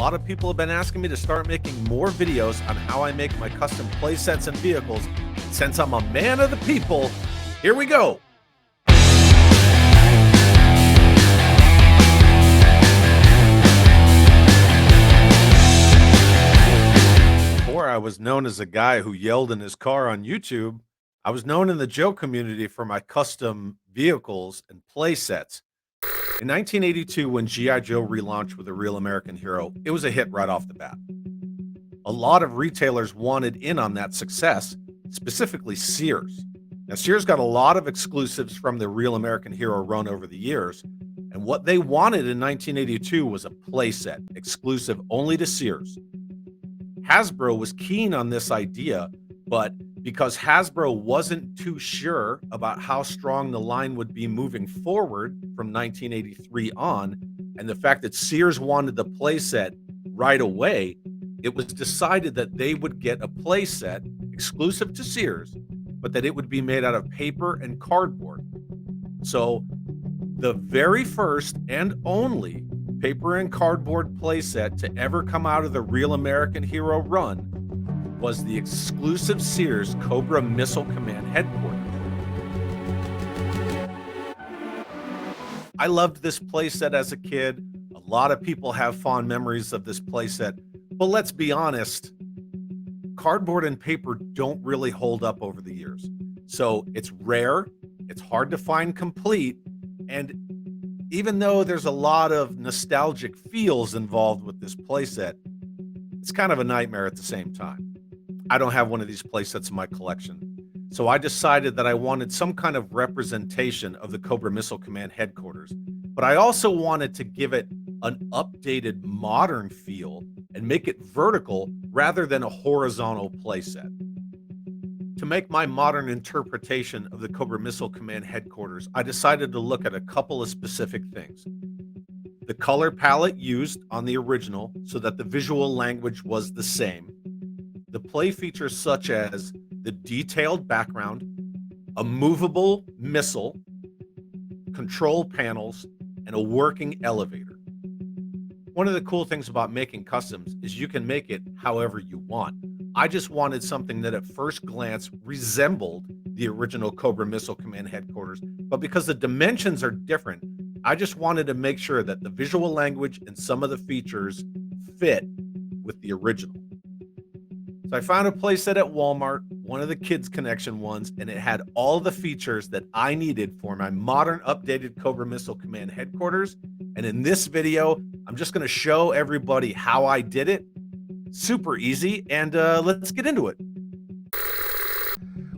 lot of people have been asking me to start making more videos on how I make my custom play sets and vehicles. Since I'm a man of the people, here we go. Before I was known as a guy who yelled in his car on YouTube, I was known in the Joe community for my custom vehicles and play sets. In 1982, when G.I. Joe relaunched with a Real American Hero, it was a hit right off the bat. A lot of retailers wanted in on that success, specifically Sears. Now, Sears got a lot of exclusives from the Real American Hero run over the years, and what they wanted in 1982 was a playset exclusive only to Sears. Hasbro was keen on this idea, but because Hasbro wasn't too sure about how strong the line would be moving forward from 1983 on, and the fact that Sears wanted the playset right away, it was decided that they would get a playset exclusive to Sears, but that it would be made out of paper and cardboard. So the very first and only paper and cardboard playset to ever come out of the Real American Hero run was the exclusive Sears Cobra Missile Command Headquarters. I loved this playset as a kid. A lot of people have fond memories of this playset, but let's be honest, cardboard and paper don't really hold up over the years. So it's rare, it's hard to find complete, and even though there's a lot of nostalgic feels involved with this playset, it's kind of a nightmare at the same time. I don't have one of these playsets in my collection. So I decided that I wanted some kind of representation of the Cobra Missile Command Headquarters, but I also wanted to give it an updated modern feel and make it vertical rather than a horizontal playset. To make my modern interpretation of the Cobra Missile Command Headquarters, I decided to look at a couple of specific things. The color palette used on the original so that the visual language was the same. The play features such as the detailed background, a movable missile, control panels, and a working elevator. One of the cool things about making customs is you can make it however you want. I just wanted something that at first glance resembled the original Cobra Missile Command Headquarters, but because the dimensions are different, I just wanted to make sure that the visual language and some of the features fit with the original. So I found a playset at Walmart, one of the Kids Connection ones, and it had all the features that I needed for my modern updated Cobra Missile Command Headquarters. And in this video, I'm just going to show everybody how I did it. Super easy, and let's get into it.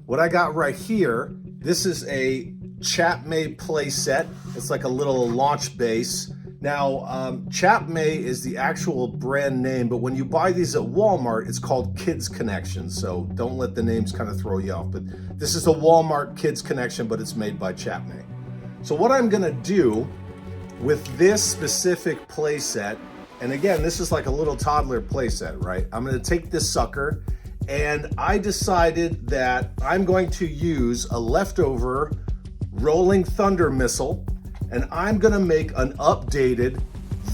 What I got right here, this is a chap-made playset. It's like a little launch base. Now, Chap-May is the actual brand name, but when you buy these at Walmart, it's called Kids Connection, so don't let the names kind of throw you off. But this is a Walmart Kids Connection, but it's made by Chap-May. So what I'm gonna do with this specific playset, and again, this is like a little toddler playset, right? I'm gonna take this sucker, and I decided that I'm going to use a leftover Rolling Thunder missile, and I'm gonna make an updated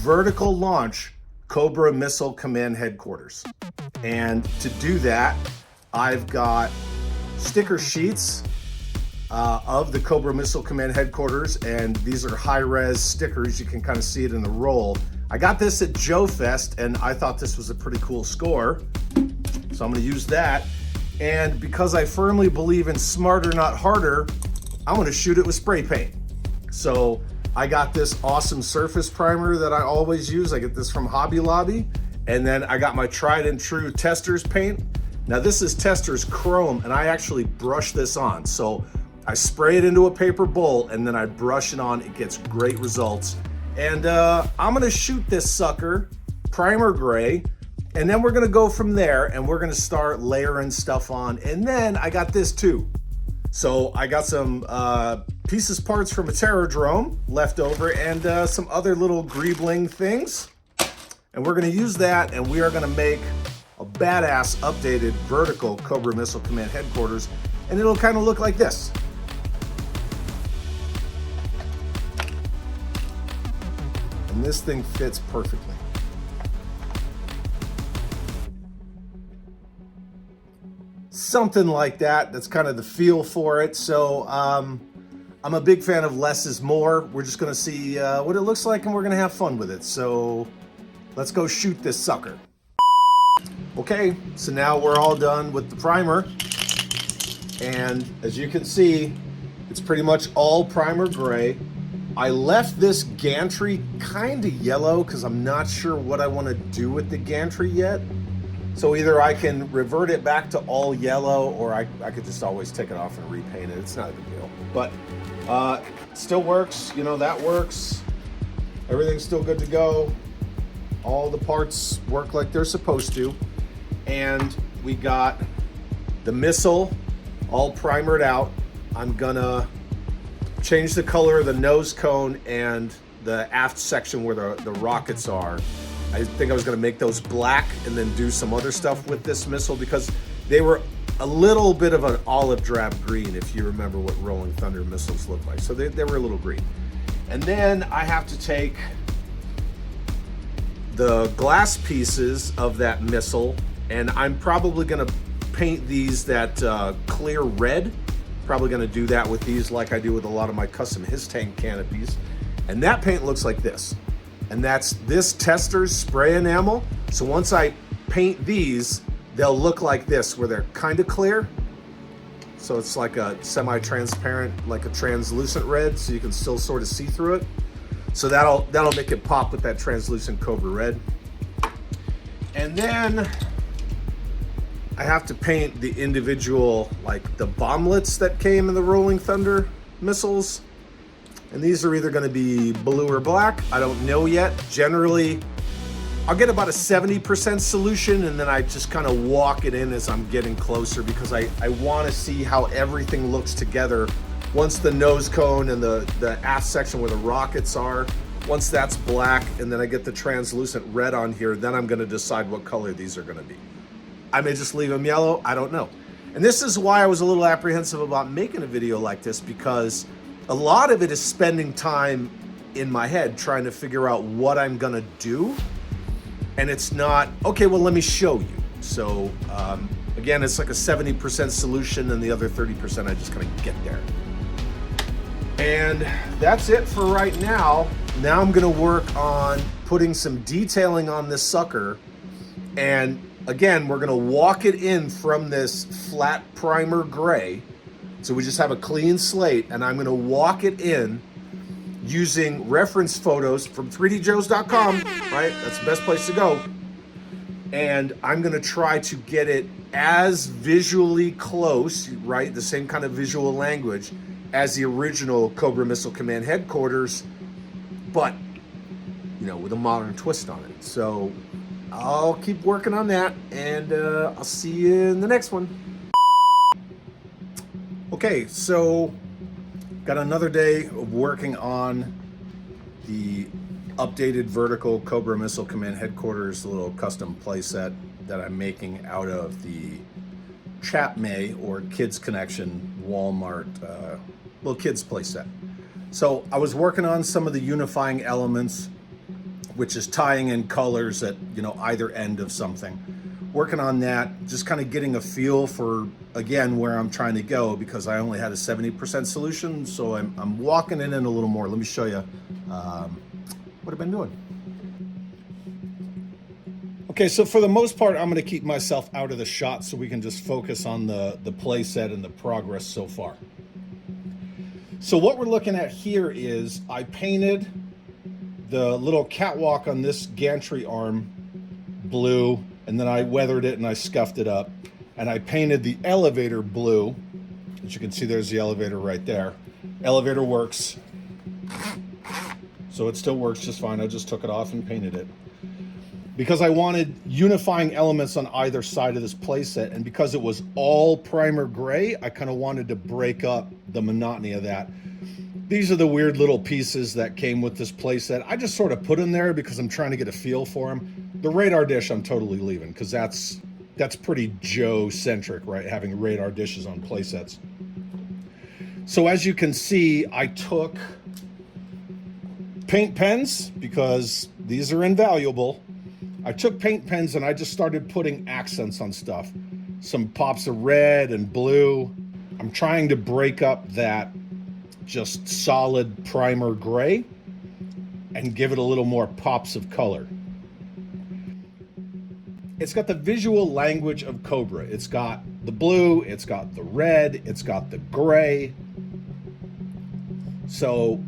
vertical launch Cobra Missile Command Headquarters. And to do that, I've got sticker sheets of the Cobra Missile Command Headquarters, and these are high-res stickers. You can kind of see it in the roll. I got this at Joe Fest, and I thought this was a pretty cool score, so I'm gonna use that. And because I firmly believe in smarter, not harder, I'm gonna shoot it with spray paint. So I got this awesome surface primer that I always use. I get this from Hobby Lobby. And then I got my tried and true Testors paint. Now this is Testors Chrome, and I actually brush this on. So I spray it into a paper bowl and then I brush it on. It gets great results. And I'm gonna shoot this sucker primer gray, and then we're gonna go from there and we're gonna start layering stuff on. And then I got this too. So I got some parts from a Terradrome left over, and some other little greebling things. And we're gonna use that, and we are gonna make a badass updated vertical Cobra Missile Command Headquarters, and it'll kind of look like this. And this thing fits perfectly. something like that. That's kind of the feel for it. So I'm a big fan of less is more. We're just gonna see what it looks like and we're gonna have fun with it. So let's go shoot this sucker. Okay, so now we're all done with the primer. And as you can see, it's pretty much all primer gray. I left this gantry kind of yellow because I'm not sure what I want to do with the gantry yet. So either I can revert it back to all yellow, or I could just always take it off and repaint it. It's not a big deal. But it still works, you know, that works. Everything's still good to go. All the parts work like they're supposed to. And we got the missile all primered out. I'm gonna change the color of the nose cone and the aft section where the rockets are. I think I was gonna make those black and then do some other stuff with this missile because they were a little bit of an olive drab green, if you remember what Rolling Thunder missiles look like. So they were a little green. And then I have to take the glass pieces of that missile, and I'm probably gonna paint these that clear red. Probably gonna do that with these like I do with a lot of my custom His Tank canopies. And that paint looks like this. And that's this Tester's spray enamel. So once I paint these, they'll look like this, where they're kind of clear. So it's like a semi-transparent, like a translucent red, so you can still sort of see through it. So that'll make it pop with that translucent Cobra red. And then I have to paint the individual, like the bomblets that came in the Rolling Thunder missiles. And these are either gonna be blue or black. I don't know yet. Generally, I'll get about a 70% solution and then I just kind of walk it in as I'm getting closer because I wanna see how everything looks together. Once the nose cone and the aft section where the rockets are, once that's black and then I get the translucent red on here, then I'm gonna decide what color these are gonna be. I may just leave them yellow, I don't know. And this is why I was a little apprehensive about making a video like this, because a lot of it is spending time in my head trying to figure out what I'm gonna do. And it's not, okay, well, let me show you. So again, it's like a 70% solution and the other 30% I just kind of get there. And that's it for right now. Now I'm gonna work on putting some detailing on this sucker. And again, we're gonna walk it in from this flat primer gray. So we just have a clean slate, and I'm gonna walk it in using reference photos from 3djoes.com, right? That's the best place to go. And I'm gonna try to get it as visually close, right? The same kind of visual language as the original Cobra Missile Command Headquarters, but, you know, with a modern twist on it. So I'll keep working on that, and I'll see you in the next one. Okay, so got another day of working on the updated vertical Cobra Missile Command Headquarters little custom playset that I'm making out of the Chapmay or Kids Connection Walmart little kids playset. So I was working on some of the unifying elements, which is tying in colors at, you know, either end of something. Working on that, just kind of getting a feel for, again, where I'm trying to go, because I only had a 70% solution, so I'm walking it in a little more. Let me show you what I've been doing. Okay, so for the most part, I'm gonna keep myself out of the shot so we can just focus on the play set and the progress so far. So what we're looking at here is I painted the little catwalk on this gantry arm blue, and then I weathered it and I scuffed it up, and I painted the elevator blue. As you can see, there's the elevator right there. Elevator works, so it still works just fine. I just took it off and painted it because I wanted unifying elements on either side of this playset, and because it was all primer gray, I kind of wanted to break up the monotony of that. These are the weird little pieces that came with this playset. I just sort of put them there because I'm trying to get a feel for them. The radar dish I'm totally leaving because that's pretty Joe-centric, right? Having radar dishes on playsets. So as you can see, I took paint pens because these are invaluable. I took paint pens and I just started putting accents on stuff. some pops of red and blue. I'm trying to break up that just solid primer gray and give it a little more pops of color. It's got the visual language of Cobra. It's got the blue, it's got the red, it's got the gray. So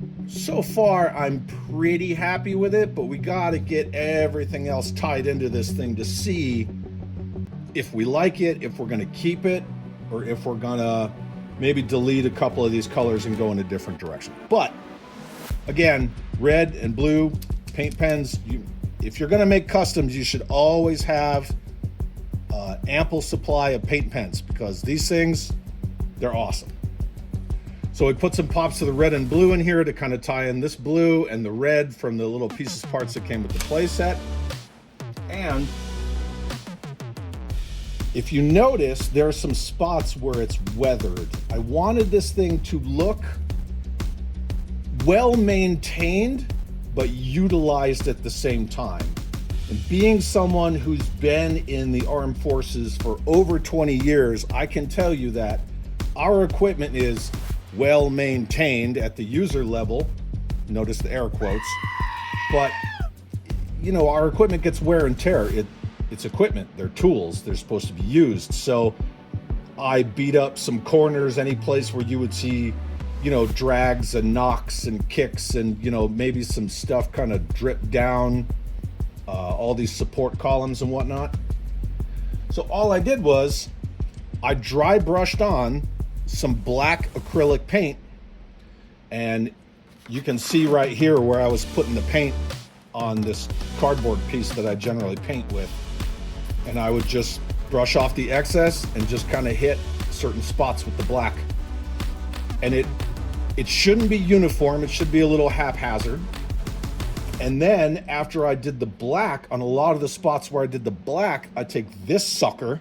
far I'm pretty happy with it, but we gotta get everything else tied into this thing to see if we like it, if we're gonna keep it, or if we're gonna maybe delete a couple of these colors and go in a different direction. But again, red and blue paint pens, if you're gonna make customs, you should always have ample supply of paint pens, because these things, they're awesome. So we put some pops of the red and blue in here to kind of tie in this blue and the red from the little pieces parts that came with the playset. And if you notice, there are some spots where it's weathered. I wanted this thing to look well maintained, but utilized at the same time. And being someone who's been in the armed forces for over 20 years, I can tell you that our equipment is well maintained at the user level. Notice the air quotes. But, you know, our equipment gets wear and tear. It's equipment, they're tools, they're supposed to be used. So I beat up some corners, any place where you would see, you know, drags and knocks and kicks and, you know, maybe some stuff kind of drip down all these support columns and whatnot. So all I did was I dry brushed on some black acrylic paint, and you can see right here where I was putting the paint on this cardboard piece that I generally paint with. And I would just brush off the excess and just kind of hit certain spots with the black. And it shouldn't be uniform, it should be a little haphazard. And then after I did the black, on a lot of the spots where I did the black, I take this sucker,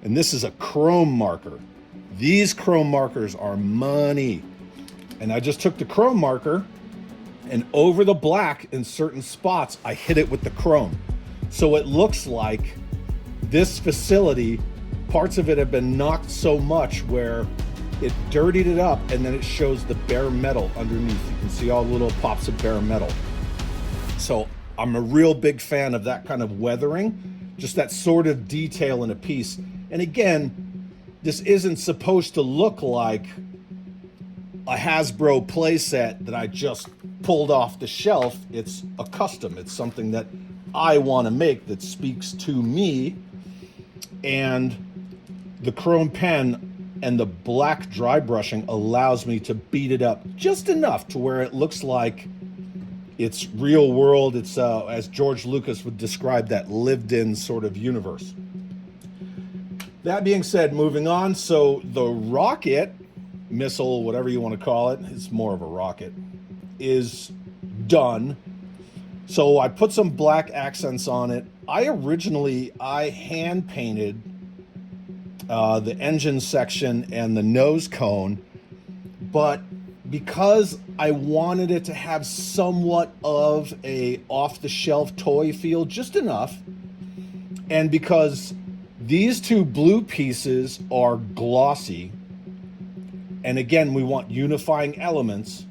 and this is a chrome marker. These chrome markers are money. And I just took the chrome marker, and over the black in certain spots, I hit it with the chrome. So it looks like this facility, parts of it have been knocked so much where it dirtied it up, and then it shows the bare metal underneath. You can see all the little pops of bare metal. So I'm a real big fan of that kind of weathering, just that sort of detail in a piece. And again, this isn't supposed to look like a Hasbro playset that I just pulled off the shelf. It's a custom. It's something that I want to make that speaks to me. And the chrome pen and the black dry brushing allows me to beat it up just enough to where it looks like it's real world. It's as George Lucas would describe, that lived in sort of universe. That being said, moving on. So the rocket missile, whatever you want to call it, it's more of a rocket, is done. So I put some black accents on it. I hand painted the engine section and the nose cone, but because I wanted it to have somewhat of a off-the-shelf toy feel, just enough, and because these two blue pieces are glossy, and again, we want unifying elements,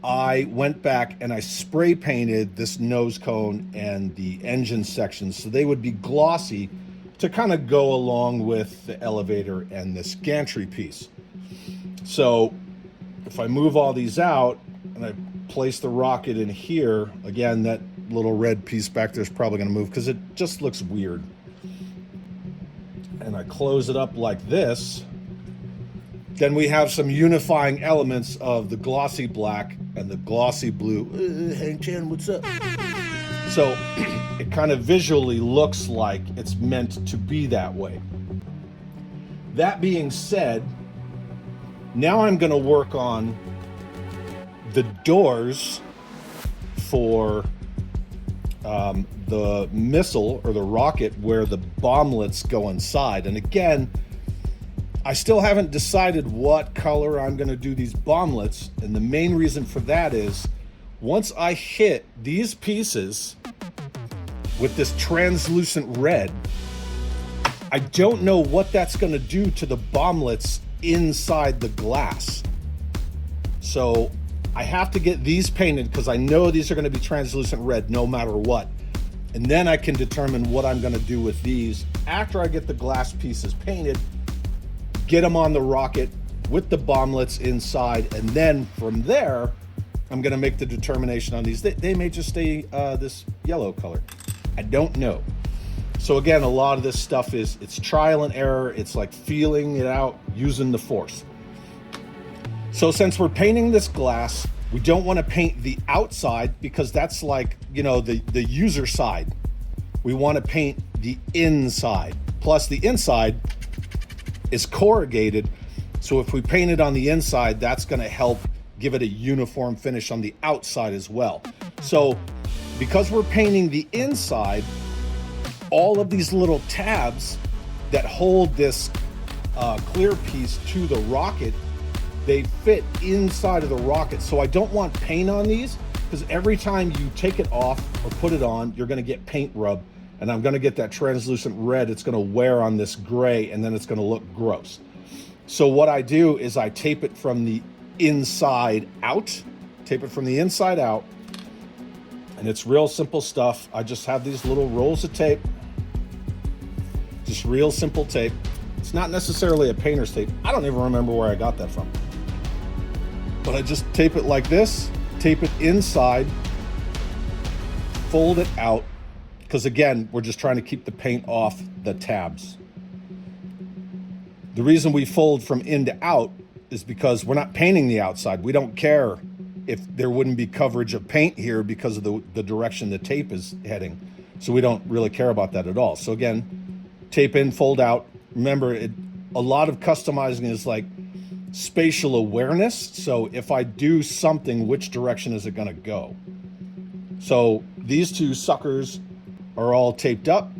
I went back and I spray painted this nose cone and the engine section so they would be glossy to kind of go along with the elevator and this gantry piece. So if I move all these out and I place the rocket in here, again, that little red piece back there is probably going to move because it just looks weird. And I close it up like this. Then we have some unifying elements of the glossy black and the glossy blue. Hang Chan, what's up? So it kind of visually looks like it's meant to be that way. That being said, now I'm going to work on the doors for the missile or the rocket where the bomblets go inside. And again, I still haven't decided what color I'm going to do these bomblets. And the main reason for that is once I hit these pieces with this translucent red, I don't know what that's going to do to the bomblets inside the glass. So I have to get these painted because I know these are going to be translucent red no matter what. And then I can determine what I'm going to do with these after I get the glass pieces painted, get them on the rocket with the bomblets inside, and then from there, I'm going to make the determination on these. They may just stay this yellow color. I don't know. So again, a lot of this stuff it's trial and error. It's like feeling it out using the force. So since we're painting this glass, we don't want to paint the outside because that's like, you know, the user side. We want to paint the inside. Plus the inside is corrugated. So if we paint it on the inside, that's going to help give it a uniform finish on the outside as well. So because we're painting the inside, all of these little tabs that hold this clear piece to the rocket, they fit inside of the rocket. So I don't want paint on these because every time you take it off or put it on, you're gonna get paint rub, and I'm gonna get that translucent red. It's gonna wear on this gray and then it's gonna look gross. So what I do is I tape it from the inside out, and it's real simple stuff. I just have these little rolls of tape, just real simple tape. It's not necessarily a painter's tape. I don't even remember where I got that from. But I just tape it like this, tape it inside, fold it out, because again, we're just trying to keep the paint off the tabs. The reason we fold from in to out is because we're not painting the outside. We don't care if there wouldn't be coverage of paint here because of the direction the tape is heading. So we don't really care about that at all. So again, tape in, fold out. Remember, a lot of customizing is like spatial awareness. So if I do something, which direction is it gonna go? So these two suckers are all taped up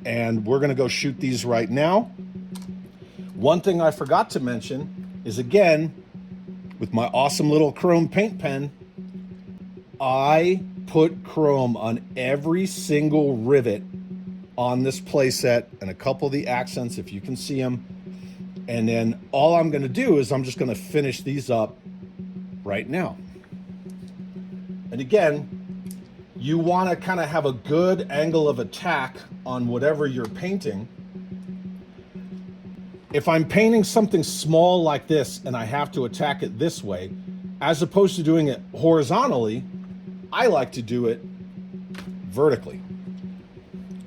and we're gonna go shoot these right now. One thing I forgot to mention is, again, with my awesome little chrome paint pen, I put chrome on every single rivet on this playset and a couple of the accents, if you can see them. And then all I'm gonna do is I'm just gonna finish these up right now. And again, you wanna kind of have a good angle of attack on whatever you're painting. If I'm painting something small like this and I have to attack it this way, as opposed to doing it horizontally, I like to do it vertically.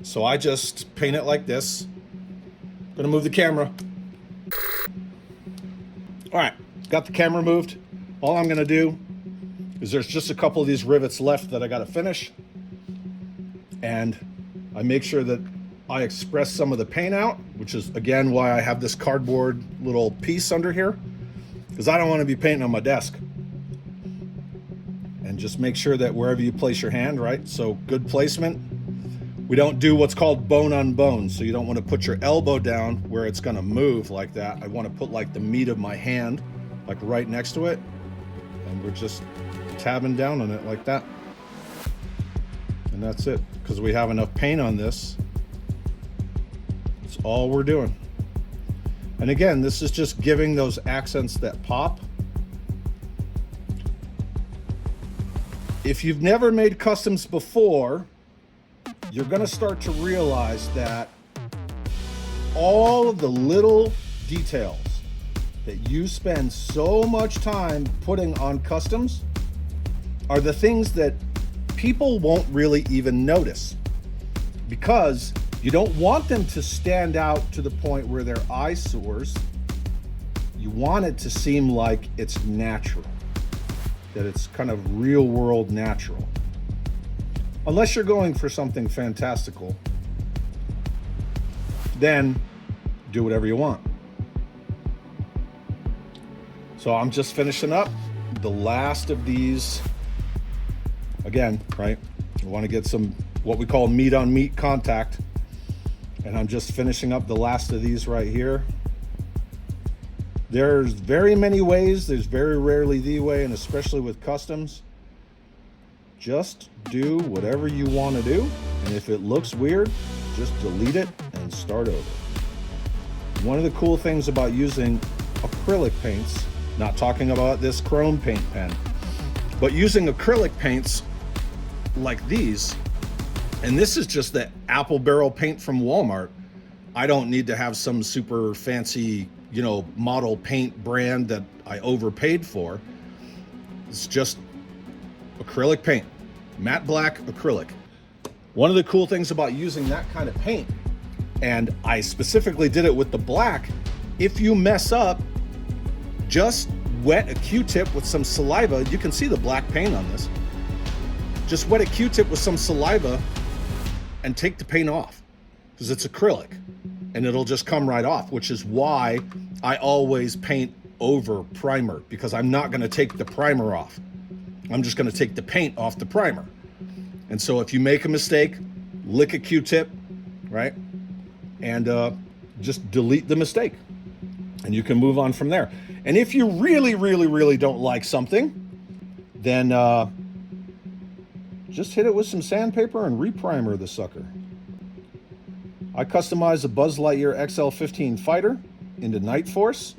So I just paint it like this. I'm gonna move the camera. All right, got the camera moved. All I'm gonna do is there's just a couple of these rivets left that I gotta finish. And I make sure that I express some of the paint out, which is again why I have this cardboard little piece under here, because I don't want to be painting on my desk. And just make sure that wherever you place your hand, right? So good placement. We don't do what's called bone on bone. So you don't want to put your elbow down where it's going to move like that. I want to put like the meat of my hand, like right next to it. And we're just tabbing down on it like that. And that's it, because we have enough paint on this. That's all we're doing. And again, this is just giving those accents that pop. If you've never made customs before, you're gonna start to realize that all of the little details that you spend so much time putting on customs are the things that people won't really even notice, because you don't want them to stand out to the point where they're eyesores. You want it to seem like it's natural, that it's kind of real world natural. Unless you're going for something fantastical, then do whatever you want. So I'm just finishing up the last of these. Again, right? We want to get some what we call meat on meat contact. And I'm just finishing up the last of these right here. There's very many ways. There's very rarely the way, and especially with customs, just do whatever you want to do. And if it looks weird, just delete it and and start over. One of the cool things about using acrylic paints, not talking about this chrome paint pen, but using acrylic paints like these, and this is just the apple barrel paint from Walmart. I don't need to have some super fancy, you know, model paint brand that I overpaid for. It's just acrylic paint, matte black acrylic. One of the cool things about using that kind of paint, and I specifically did it with the black, if you mess up, just wet a Q-tip with some saliva. You can see the black paint on this. Just wet a Q-tip with some saliva and take the paint off, because it's acrylic and it'll just come right off, which is why I always paint over primer, because I'm not going to take the primer off. I'm just going to take the paint off the primer. And so if you make a mistake, lick a Q-tip, right? And just delete the mistake and you can move on from there. And if you really don't like something, then just hit it with some sandpaper and reprimer the sucker. I customized a Buzz Lightyear XL-15 fighter into Night Force.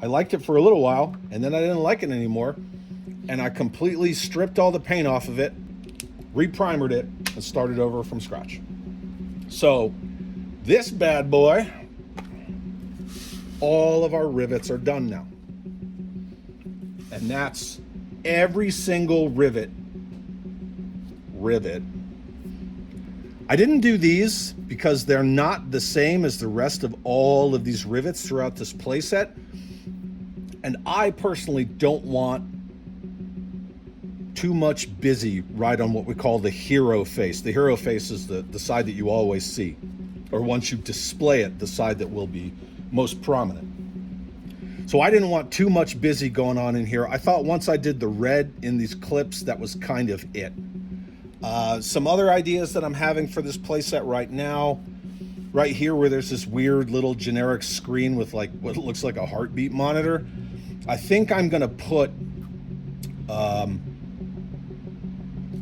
I liked it for a little while, and then I didn't like it anymore, and I completely stripped all the paint off of it, reprimered it, and started over from scratch. So this bad boy, all of our rivets are done now. And that's every single rivet. I didn't do these because they're not the same as the rest of all of these rivets throughout this playset. And I personally don't want too much busy right on what we call the hero face. The hero face is the side that you always see, or once you display it, the side that will be most prominent. So I didn't want too much busy going on in here. I thought once I did the red in these clips, that was kind of it. Some other ideas that I'm having for this playset right now, right here where there's this weird little generic screen with like what looks like a heartbeat monitor, I think I'm gonna put a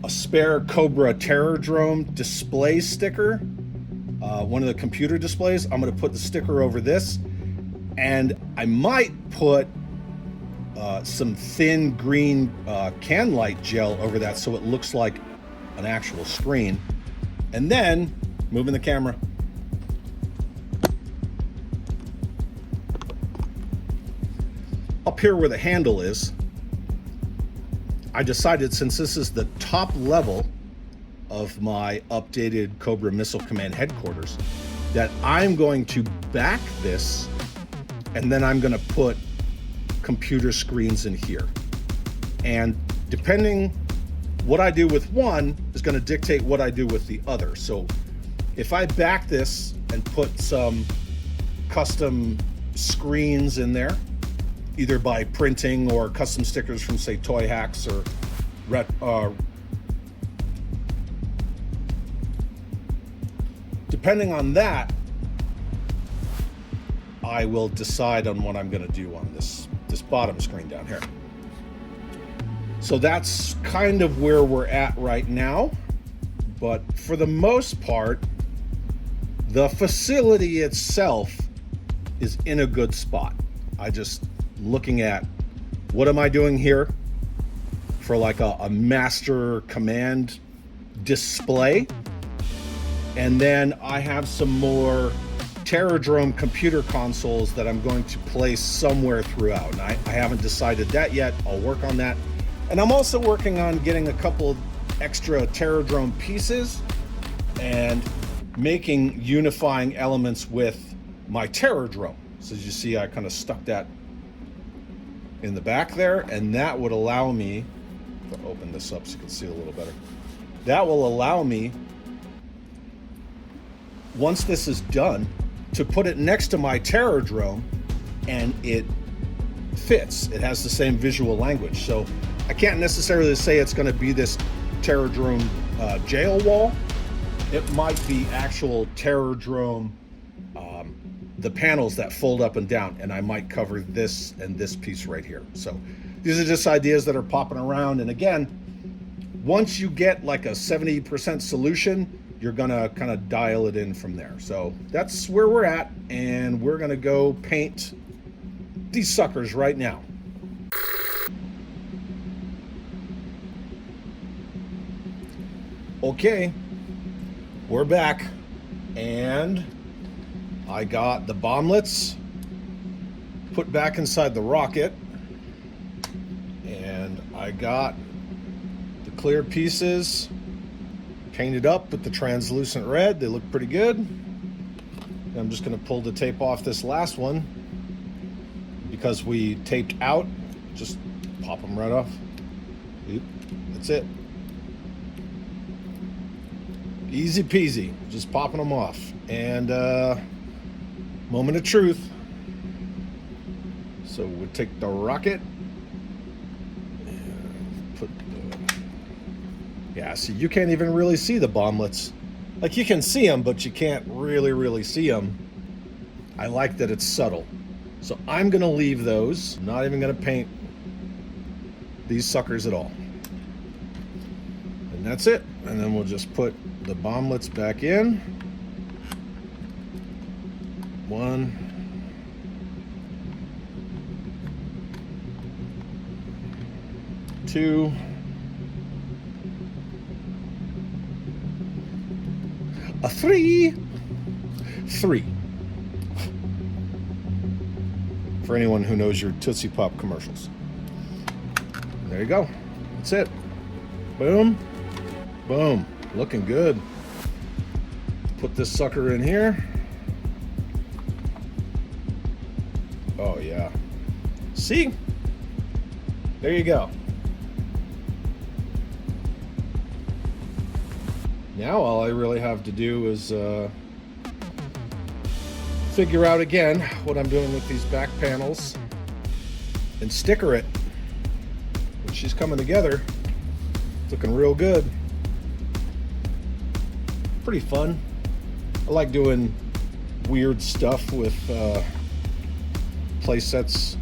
spare Cobra Terrordrome display sticker, one of the computer displays. I'm gonna put the sticker over this, and I might put some thin green can light gel over that so it looks like an actual screen. And then moving the camera, up here where the handle is, I decided, since this is the top level of my updated Cobra Missile Command Headquarters, that I'm going to back this, and then I'm going to put computer screens in here. And depending what I do with one is going to dictate what I do with the other. So if I back this and put some custom screens in there, either by printing or custom stickers from, say, TOYHAX or depending on that, I will decide on what I'm going to do on this bottom screen down here. So that's kind of where we're at right now. But for the most part, the facility itself is in a good spot. I just looking at what am I doing here for like a master command display. And then I have some more Terrordrome computer consoles that I'm going to place somewhere throughout. And I haven't decided that yet. I'll work on that. And I'm also working on getting a couple of extra Terrordrome pieces and making unifying elements with my Terrordrome. So as you see, I kind of stuck that in the back there, and that would allow me, if I open this up so you can see a little better, that will allow me, once this is done, to put it next to my Terrordrome, and it fits. It has the same visual language. So I can't necessarily say it's going to be this Terrordrome jail wall. It might be actual Terrordrome, the panels that fold up and down, and I might cover this and this piece right here. So these are just ideas that are popping around. And again, once you get like a 70% solution, you're gonna kind of dial it in from there. So that's where we're at, and we're gonna go paint these suckers right now. Okay, we're back, and I got the bomblets put back inside the rocket, and I got the clear pieces painted up with the translucent red. They look pretty good. And I'm just going to pull the tape off this last one because we taped out. Just pop them right off. Oop, that's it. Easy peasy, just popping them off. And moment of truth. So we'll take the rocket and put the... Yeah, see, you can't even really see the bomblets. Like, you can see them, but you can't really see them. I like that it's subtle. So I'm gonna leave those. I'm not even gonna paint these suckers at all. And that's it. And then we'll just put the bomblets back in. 1, 2, 3. For anyone who knows your Tootsie Pop commercials. And there you go. That's it. Boom. Boom. Looking good. Put this sucker in here. Oh yeah. See? There you go. Now all I really have to do is figure out again what I'm doing with these back panels and sticker it. But she's coming together. It's looking real good. Pretty fun. I like doing weird stuff with playsets,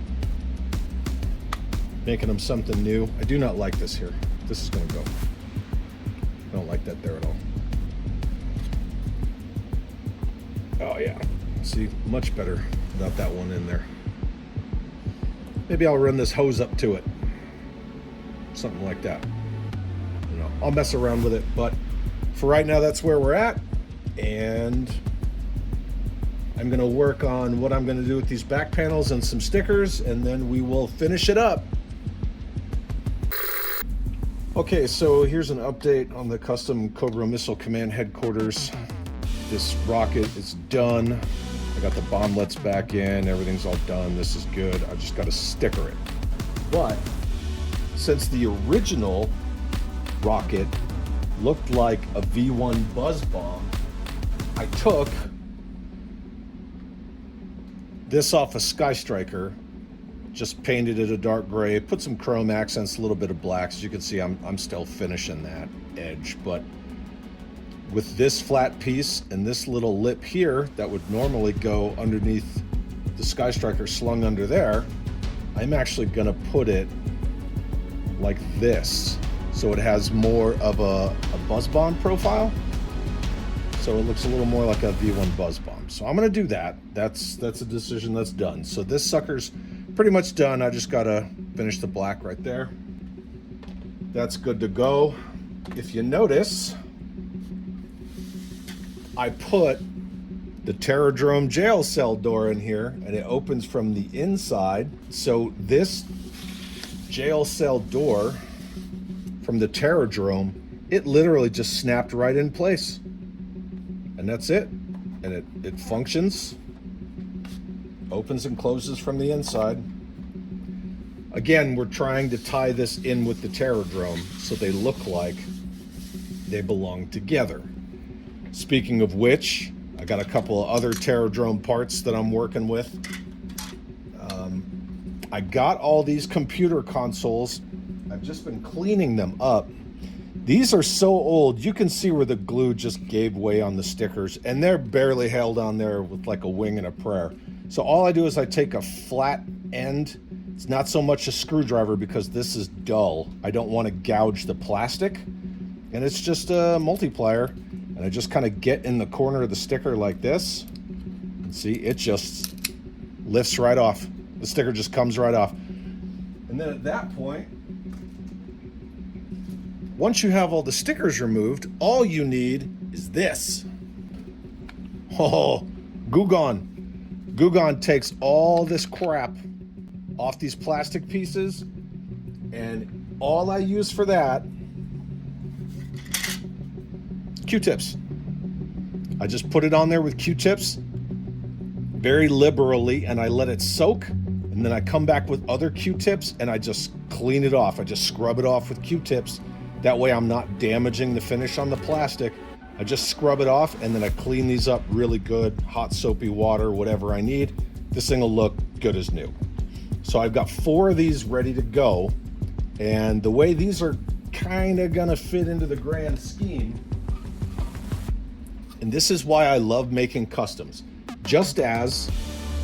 making them something new. I do not like this here. This is going to go. I don't like that there at all. Oh yeah, see, much better without that one in there. Maybe I'll run this hose up to it. Something like that. You know, I'll mess around with it, but for right now, that's where we're at. And I'm gonna work on what I'm gonna do with these back panels and some stickers, and then we will finish it up. Okay, so here's an update on the custom Cobra Missile Command Headquarters. This rocket is done. I got the bomblets back in, everything's all done. This is good. I just got to sticker it. But since the original rocket looked like a V1 buzz bomb, I took this off a Sky Striker, just painted it a dark gray, put some chrome accents, a little bit of black. As you can see, I'm still finishing that edge, but with this flat piece and this little lip here that would normally go underneath the Sky Striker slung under there, I'm actually gonna put it like this, so it has more of a buzz bomb profile, so it looks a little more like a V1 buzz bomb. So I'm gonna do that. That's a decision that's done. So this sucker's pretty much done. I just gotta finish the black right there. That's good to go. If you notice, I put the Terradrome jail cell door in here, and it opens from the inside. So this jail cell door from the Terradrome, it literally just snapped right in place. And that's it. And it functions, opens and closes from the inside. Again, we're trying to tie this in with the Terradrome so they look like they belong together. Speaking of which, I got a couple of other Terradrome parts that I'm working with. I got all these computer consoles. I've just been cleaning them up. These are so old, you can see where the glue just gave way on the stickers, and they're barely held on there with like a wing and a prayer. So all I do is I take a flat end It's not so much a screwdriver because this is dull. I don't want to gouge the plastic. And it's just a multiplier. And I just kind of get in the corner of the sticker like this. And see, it just lifts right off. The sticker just comes right off. And then at that point, once you have all the stickers removed, all you need is this. Oh, Goo Gone. Goo Gone takes all this crap off these plastic pieces, and all I use for that, Q-tips. I just put it on there with Q-tips very liberally, and I let it soak, and then I come back with other Q-tips and I just clean it off. I just scrub it off with Q-tips. That way I'm not damaging the finish on the plastic. I just scrub it off, and then I clean these up really good, hot soapy water, whatever I need. This thing will look good as new. So I've got 4 of these ready to go, and the way these are kind of gonna fit into the grand scheme, and this is why I love making customs. Just as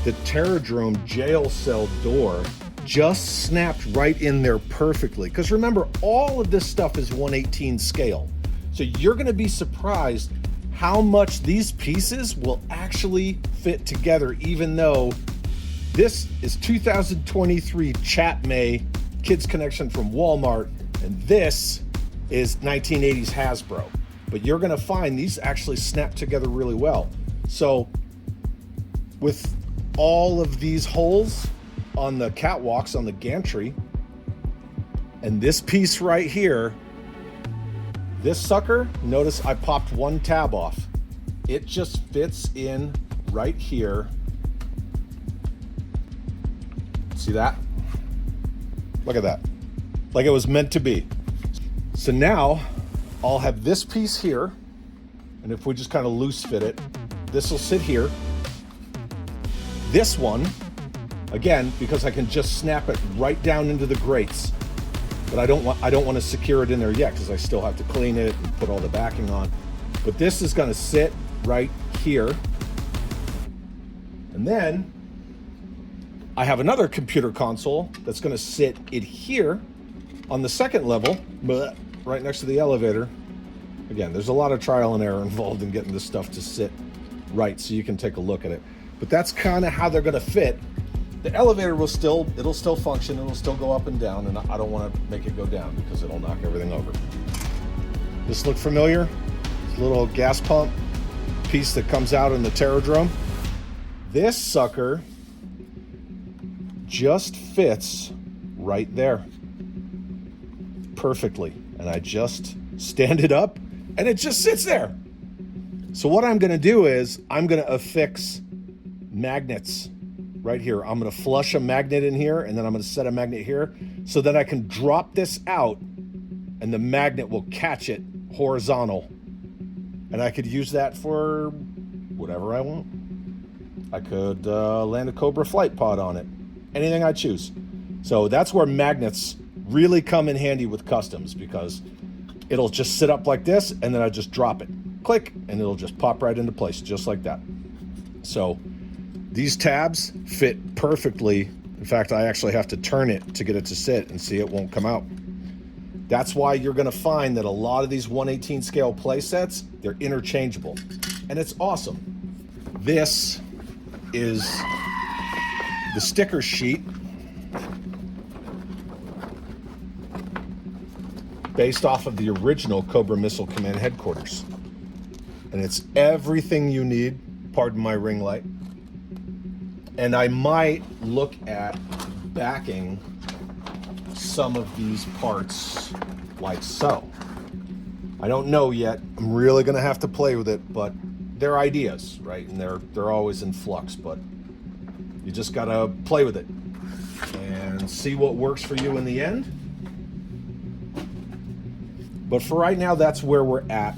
the Terradrome jail cell door just snapped right in there perfectly. Because remember, all of this stuff is 1/18 scale. So you're gonna be surprised how much these pieces will actually fit together, even though this is 2023 Chat-May Kids Connection from Walmart, and this is 1980s Hasbro. But you're gonna find these actually snap together really well. So with all of these holes on the catwalks, on the gantry, and this piece right here, this sucker, notice I popped one tab off. It just fits in right here. See that? Look at that. Like it was meant to be. So now I'll have this piece here, and if we just kind of loose fit it, this will sit here. This one, again, because I can just snap it right down into the grates, but I don't want to secure it in there yet because I still have to clean it and put all the backing on. But this is going to sit right here, and then I have another computer console that's going to sit in here on the second level, but right next to the elevator. Again, there's a lot of trial and error involved in getting this stuff to sit right, so you can take a look at it. But that's kind of how they're going to fit. The elevator will still function, it'll still go up and down, and I don't want to make it go down because it'll knock everything over. This look familiar? This little gas pump piece that comes out in the Terradrome. This sucker just fits right there perfectly, and I just stand it up and it just sits there. So what I'm going to do is I'm going to affix magnets right here. I'm going to flush a magnet in here, and then I'm going to set a magnet here so that I can drop this out and the magnet will catch it horizontal, and I could use that for whatever I want. I could land a Cobra flight pod on it, anything I choose. So that's where magnets really come in handy with customs, because it'll just sit up like this, and then I just drop it, click, and it'll just pop right into place just like that. So these tabs fit perfectly. In fact, I actually have to turn it to get it to sit, and see, it won't come out. That's why you're going to find that a lot of these 1/18 scale play sets, they're interchangeable, and it's awesome. This is the sticker sheet based off of the original Cobra Missile Command Headquarters, and it's everything you need. Pardon my ring light. And I might look at backing some of these parts like so. I don't know yet. I'm really gonna have to play with it, but they're ideas, right? And they're always in flux, but you just gotta play with it and see what works for you in the end. But for right now, that's where we're at.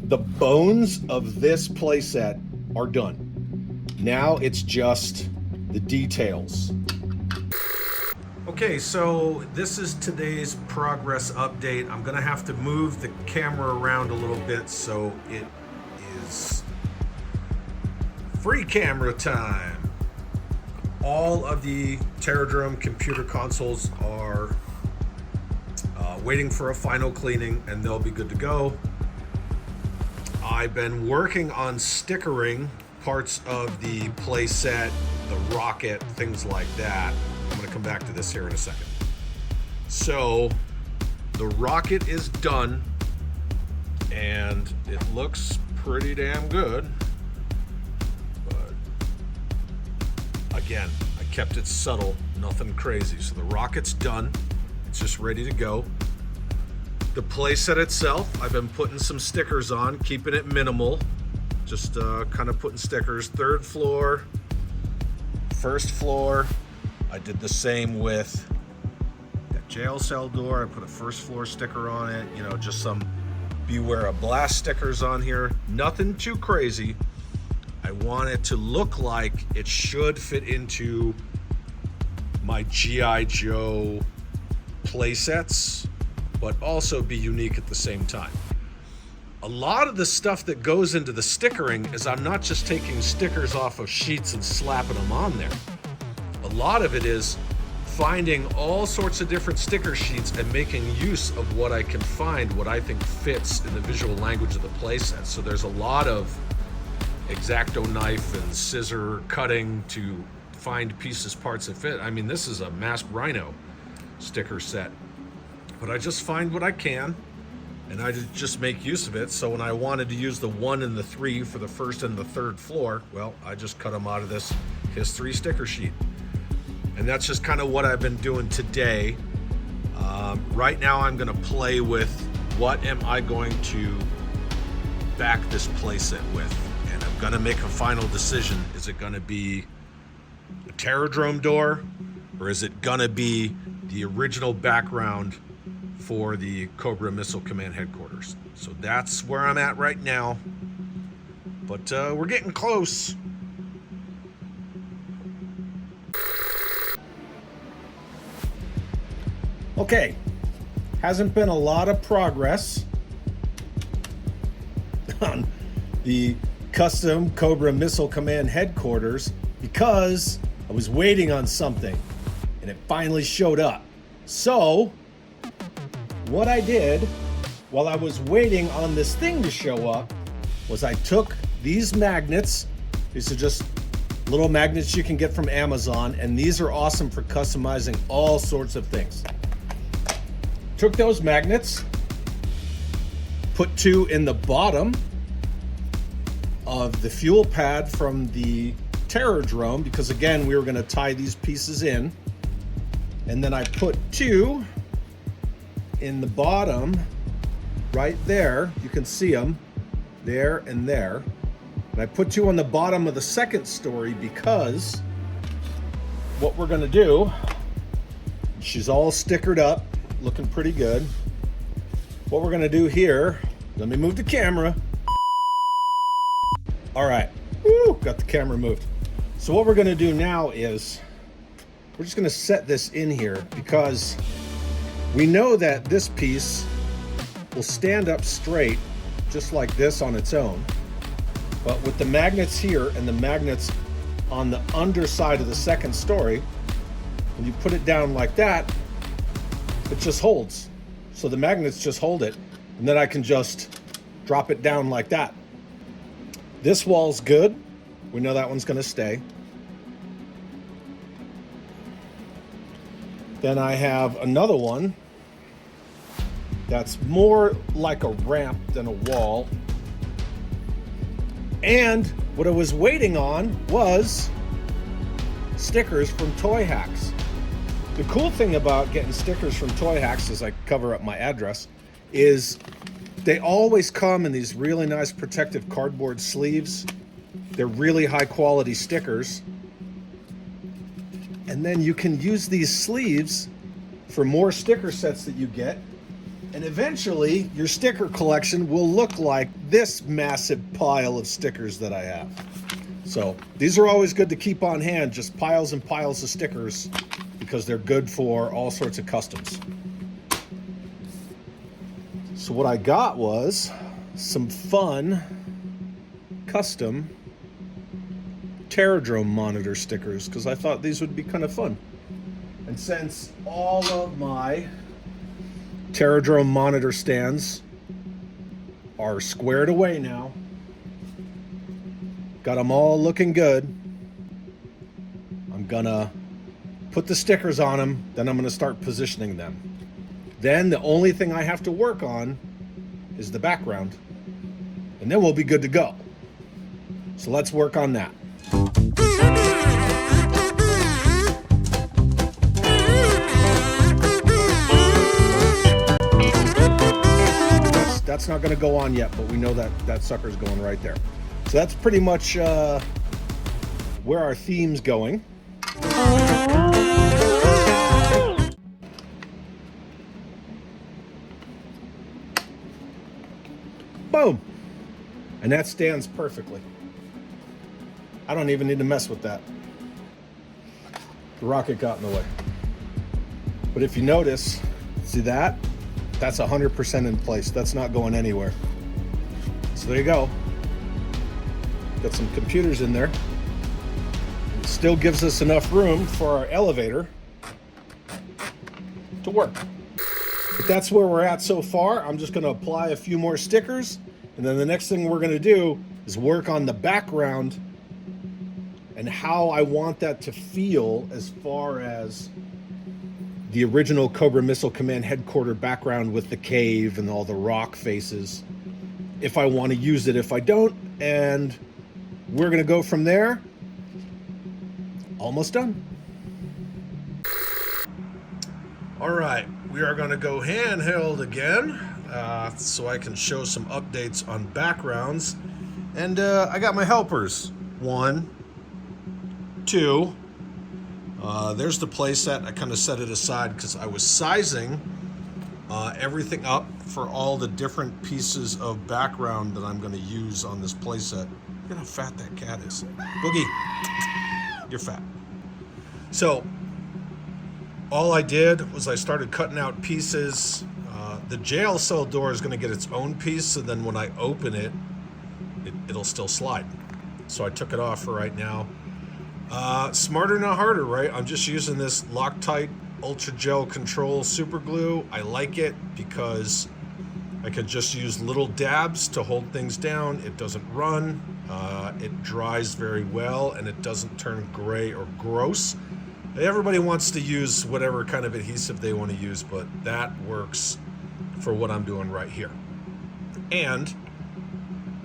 The bones of this playset are done. Now it's just the details. Okay, so this is today's progress update. I'm gonna have to move the camera around a little bit, so it is free camera time. all of the Terradrome computer consoles are waiting for a final cleaning, and they'll be good to go. I've been working on stickering parts of the playset, the rocket, things like that. I'm going to come back to this here in a second. So the rocket is done, and it looks pretty damn good. But again, I kept it subtle, nothing crazy. So the rocket's done. It's just ready to go. The playset itself, I've been putting some stickers on, keeping it minimal. Just kind of putting stickers. 3rd floor, 1st floor. I did the same with that jail cell door. I put a 1st floor sticker on it. You know, just some beware of blast stickers on here. Nothing too crazy. I want it to look like it should fit into my G.I. Joe playsets, but also be unique at the same time. A lot of the stuff that goes into the stickering is I'm not just taking stickers off of sheets and slapping them on there. A lot of it is finding all sorts of different sticker sheets and making use of what I can find, what I think fits in the visual language of the playset. So there's a lot of X-Acto knife and scissor cutting to find pieces, parts that fit. I mean, this is a masked rhino sticker set. But I just find what I can, and I just make use of it. So when I wanted to use the 1 and the 3 for the 1st and the 3rd floor, well, I just cut them out of this history sticker sheet. And that's just kind of what I've been doing today. Right now I'm gonna play with what am I going to back this playset with. And I'm gonna make a final decision. Is it gonna be a Terradrome door, or is it gonna be the original background for the Cobra Missile Command Headquarters? So that's where I'm at right now, but we're getting close. Okay, hasn't been a lot of progress on the custom Cobra Missile Command Headquarters because I was waiting on something and it finally showed up. So what I did while I was waiting on this thing to show up was I took these magnets. These are just little magnets you can get from Amazon, and these are awesome for customizing all sorts of things. Took those magnets, put 2 in the bottom of the fuel pad from the Terradrome, because again, we were gonna tie these pieces in. And then I put 2 in the bottom right there. You can see them there and there. And I put 2 on the bottom of the 2nd story because what we're gonna do, she's all stickered up, looking pretty good. What we're gonna do here, let me move the camera. All right, woo, got the camera moved. So what we're gonna do now is we're just gonna set this in here because we know that this piece will stand up straight just like this on its own. But with the magnets here and the magnets on the underside of the 2nd story, when you put it down like that, it just holds. So the magnets just hold it, and then I can just drop it down like that. This wall's good. We know that one's gonna stay. Then I have another one that's more like a ramp than a wall. And what I was waiting on was stickers from TOYHAX. The cool thing about getting stickers from TOYHAX, as I cover up my address, is they always come in these really nice protective cardboard sleeves. They're really high quality stickers. And then you can use these sleeves for more sticker sets that you get. And eventually your sticker collection will look like this massive pile of stickers that I have. So these are always good to keep on hand, just piles and piles of stickers, because they're good for all sorts of customs. So what I got was some fun custom Terradrome monitor stickers because I thought these would be kind of fun. And since all of my Terradrome monitor stands are squared away now, got them all looking good, I'm gonna put the stickers on them, then I'm gonna start positioning them. Then the only thing I have to work on is the background, and then we'll be good to go. So let's work on that. That's not going to go on yet, but we know that that sucker's going right there. So that's pretty much where our theme's going. Boom! And that stands perfectly. I don't even need to mess with that. The rocket got in the way. But if you notice, see that? That's 100% in place. That's not going anywhere. So there you go. Got some computers in there. It still gives us enough room for our elevator to work. But that's where we're at so far. I'm just going to apply a few more stickers, and then the next thing we're going to do is work on the background and how I want that to feel as far as the original Cobra Missile Command Headquarters background with the cave and all the rock faces. If I want to use it, if I don't, and we're going to go from there. Almost done. All right, we are going to go handheld again, so I can show some updates on backgrounds. And I got my helpers. 1, 2. There's the playset. I kind of set it aside because I was sizing everything up for all the different pieces of background that I'm going to use on this playset. Look at how fat that cat is. Boogie, you're fat. So all I did was I started cutting out pieces. The jail cell door is going to get its own piece, so then when I open it, it'll still slide. So I took it off for right now. Smarter, not harder, right? I'm just using this Loctite Ultra Gel Control Super Glue. I like it because I could just use little dabs to hold things down. It doesn't run, it dries very well, and it doesn't turn gray or gross. Everybody wants to use whatever kind of adhesive they want to use, but that works for what I'm doing right here. And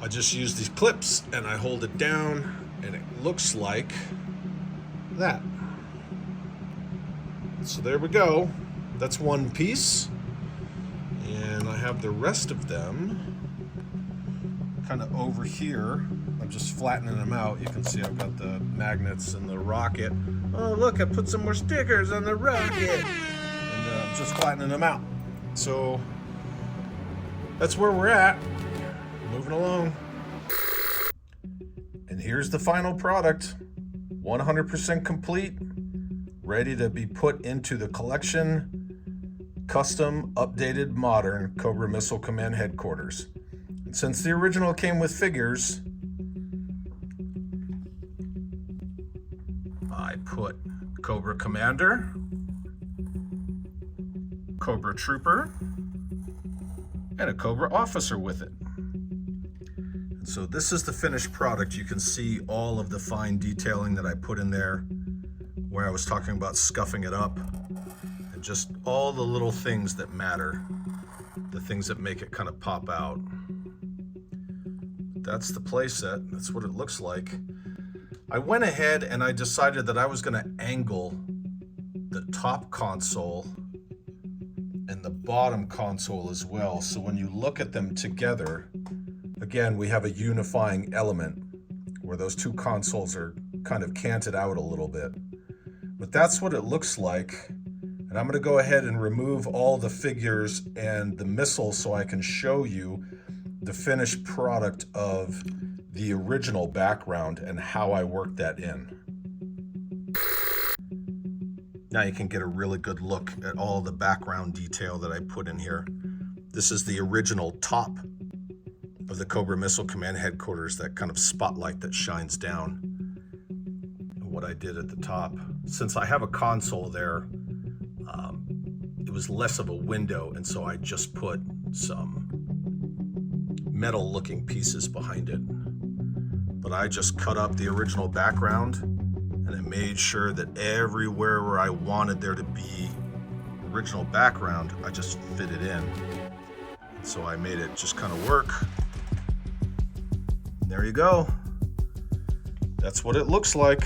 I just use these clips and I hold it down, and it looks like that. So there we go. That's one piece, and I have the rest of them kind of over here. I'm just flattening them out. You can see I've got the magnets and the rocket. Oh look, I put some more stickers on the rocket, and I'm just flattening them out. So that's where we're at. Moving along. And here's the final product. 100% complete, ready to be put into the collection. Custom, updated, modern Cobra Missile Command Headquarters. And since the original came with figures, I put Cobra Commander, Cobra Trooper, and a Cobra Officer with it. So this is the finished product. You can see all of the fine detailing that I put in there, where I was talking about scuffing it up, and just all the little things that matter, the things that make it kind of pop out. That's the playset. That's what it looks like. I went ahead and I decided that I was going to angle the top console and the bottom console as well. So when you look at them together, again, we have a unifying element where those two consoles are kind of canted out a little bit. But that's what it looks like. And I'm going to go ahead and remove all the figures and the missile so I can show you the finished product of the original background and how I worked that in. Now you can get a really good look at all the background detail that I put in here. This is the original top of the Cobra Missile Command Headquarters, that kind of spotlight that shines down. what I did at the top. Since I have a console there, it was less of a window, and so I just put some metal looking pieces behind it. But I just cut up the original background, and I made sure that everywhere where I wanted there to be original background, I just fit it in. So I made it just kind of work. And there you go. That's what it looks like.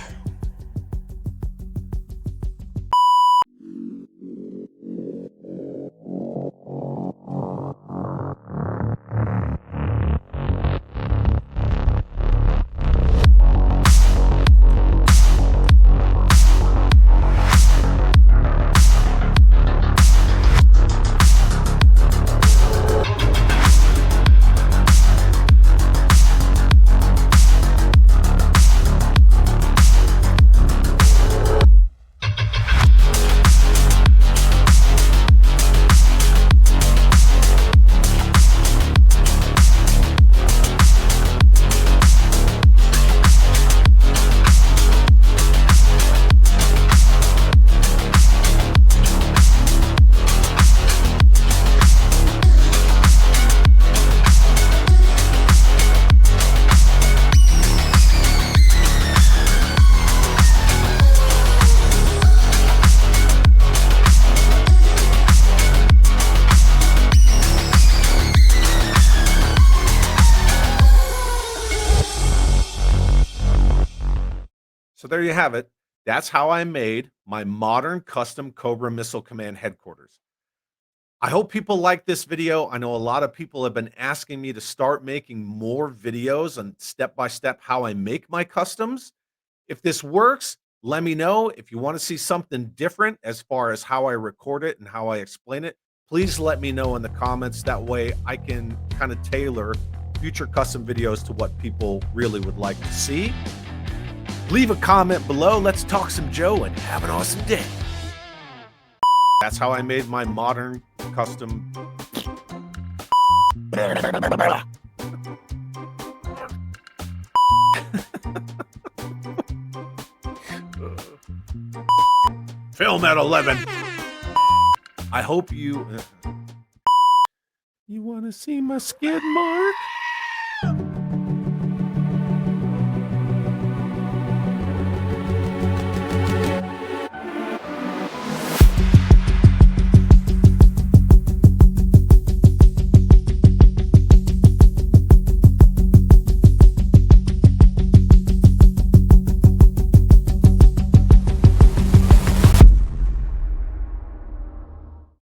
So there you have it. That's how I made my modern custom Cobra Missile Command Headquarters. I hope people like this video. I know a lot of people have been asking me to start making more videos on step-by-step how I make my customs. If this works, let me know. If you want to see something different as far as how I record it and how I explain it, please let me know in the comments. That way I can kind of tailor future custom videos to what people really would like to see. Leave a comment below. Let's talk some Joe and have an awesome day. That's how I made my modern custom. Film at 11. I hope you want to see my skid mark?